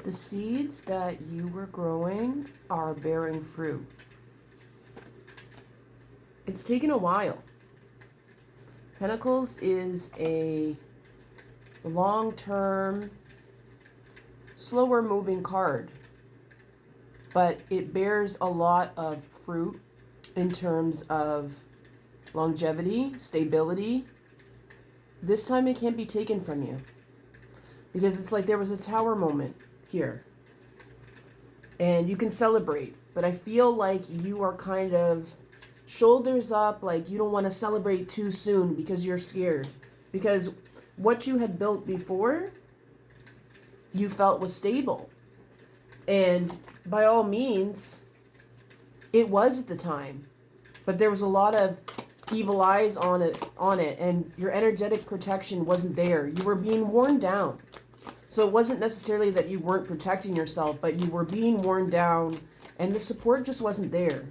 The seeds that you were growing are bearing fruit. It's taken a while. Pentacles is a long-term, slower moving card, but it bears a lot of fruit in terms of longevity, stability. This time it can't be taken from you because it's like there was a tower moment here and you can celebrate, but I feel like you are kind of shoulders up, like you don't want to celebrate too soon because you're scared, because what you had built before you felt was stable, and by all means it was at the time, but there was a lot of evil eyes on it, and your energetic protection wasn't there. You were being worn down. So it wasn't necessarily that you weren't protecting yourself, but you were being worn down and the support just wasn't there.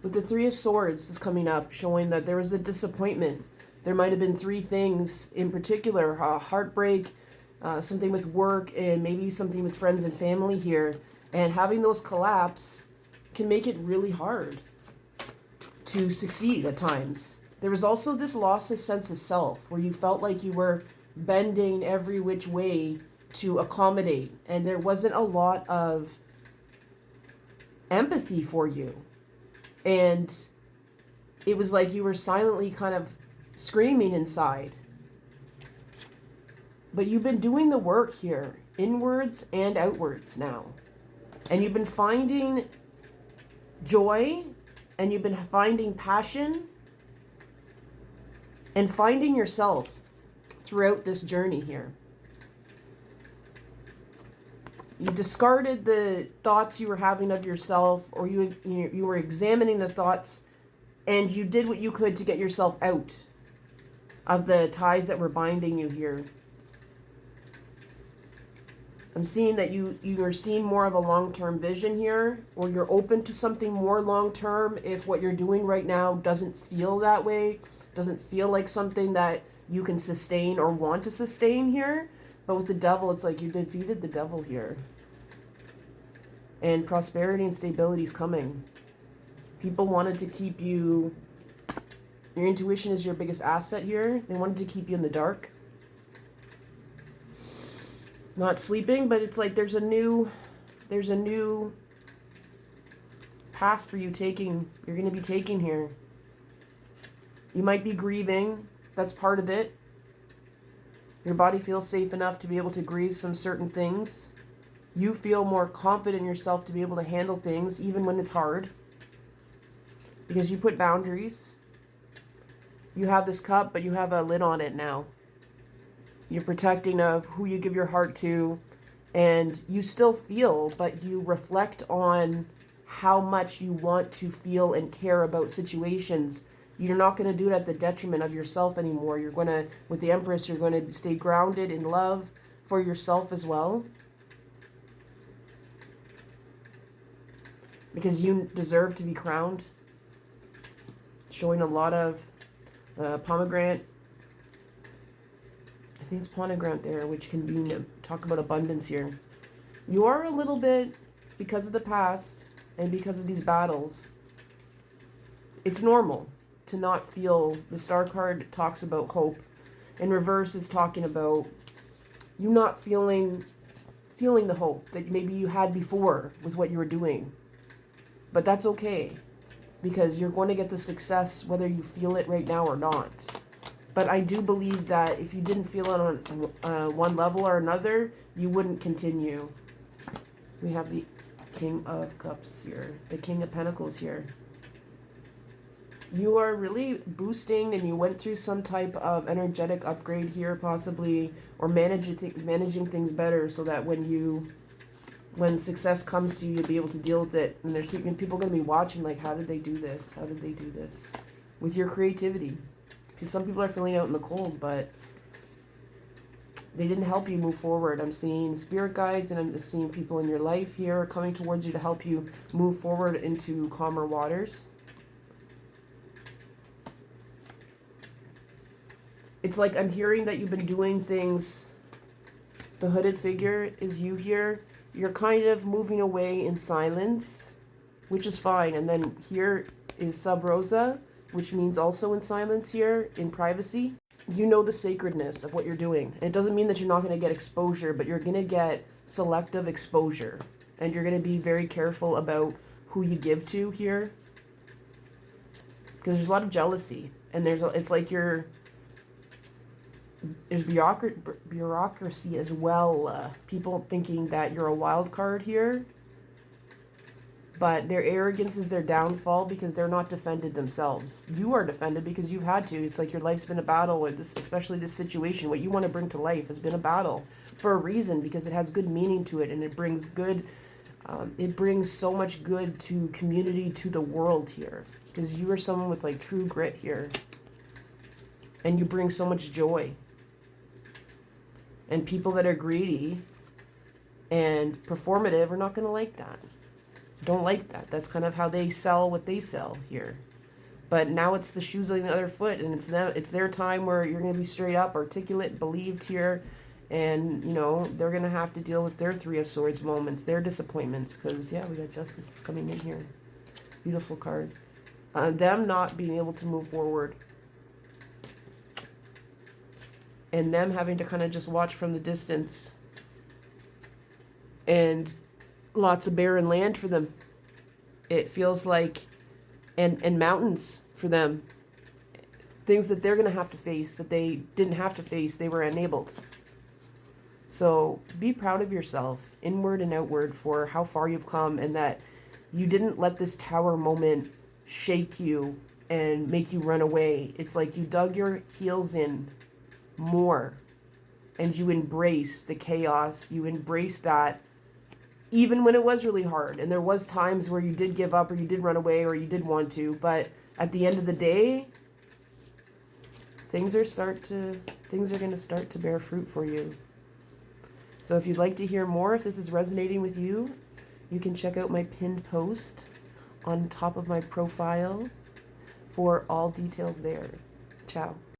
With the Three of Swords is coming up, showing that there was a disappointment. There might have been three things in particular: heartbreak, something with work, and maybe something with friends and family here. And having those collapse can make it really hard to succeed at times. There was also this loss of sense of self, where you felt like you were bending every which way to accommodate, and there wasn't a lot of empathy for you. And it was like you were silently kind of screaming inside. But you've been doing the work here, inwards and outwards now. And you've been finding joy, and you've been finding passion, and finding yourself throughout this journey here. You discarded the thoughts you were having of yourself, or you were examining the thoughts, and you did what you could to get yourself out of the ties that were binding you here. I'm seeing that you are seeing more of a long-term vision here, or you're open to something more long-term if what you're doing right now doesn't feel that way, doesn't feel like something that you can sustain or want to sustain here. But with the Devil, it's like you defeated the Devil here. And prosperity and stability is coming. People wanted to keep you... Your intuition is your biggest asset here. They wanted to keep you in the dark. Not sleeping, but it's like there's a new path for you taking. You're going to be taking here. You might be grieving. That's part of it. Your body feels safe enough to be able to grieve some certain things. You feel more confident in yourself to be able to handle things, even when it's hard. Because you put boundaries. You have this cup, but you have a lid on it now. You're protecting of who you give your heart to. And you still feel, but you reflect on how much you want to feel and care about situations. You're not going to do it at the detriment of yourself anymore. You're going to, with the Empress, you're going to stay grounded in love for yourself as well. Because you deserve to be crowned. Showing a lot of pomegranate. I think it's pomegranate there, which can be, talk about abundance here. You are a little bit, because of the past and because of these battles, it's normal to not feel. The Star card talks about hope. In reverse is talking about you not feeling the hope that maybe you had before with what you were doing. But that's okay, because you're going to get the success whether you feel it right now or not. But I do believe that if you didn't feel it on one level or another, you wouldn't continue. We have the King of Cups here, the King of Pentacles here. You are really boosting, and you went through some type of energetic upgrade here, possibly, or managing things better, so that when success comes to you, you'll be able to deal with it. And there's people going to be watching, like, how did they do this? How did they do this? With your creativity. Because some people are feeling out in the cold, but they didn't help you move forward. I'm seeing spirit guides, and I'm seeing people in your life here coming towards you to help you move forward into calmer waters. It's like I'm hearing that you've been doing things The hooded figure is you here. You're kind of moving away in silence, which is fine. And then here is Sub Rosa, which means also in silence here, in privacy. You know the sacredness of what you're doing. It doesn't mean that you're not going to get exposure, but you're going to get selective exposure. And you're going to be very careful about who you give to here. Because there's a lot of jealousy. And it's like there's bureaucracy as well. People thinking that you're a wild card here. But their arrogance is their downfall because they're not defended themselves. You are defended because you've had to. It's like your life's been a battle, or this, especially this situation. What you want to bring to life has been a battle for a reason, because it has good meaning to it, and it brings good. It brings so much good to community, to the world here, because you are someone with like true grit here, and you bring so much joy. And people that are greedy and performative are not going to like that. Don't like that. That's kind of how they sell what they sell here. But now it's the shoes on the other foot, and it's their time where you're going to be straight up, articulate, believed here, and you know they're going to have to deal with their Three of Swords moments, their disappointments, because yeah, we got Justice is coming in here. Beautiful card. Them not being able to move forward, and them having to kind of just watch from the distance, and lots of barren land for them. It feels like, and mountains for them. Things that they're going to have to face that they didn't have to face, they were enabled. So be proud of yourself, inward and outward, for how far you've come, and that you didn't let this tower moment shake you and make you run away. It's like you dug your heels in more, and you embraced the chaos. You embraced that, even when it was really hard, and there was times where you did give up, or you did run away, or you did want to, but at the end of the day, things are going to start to bear fruit for you. So if you'd like to hear more, if this is resonating with you, you can check out my pinned post on top of my profile for all details there. Ciao.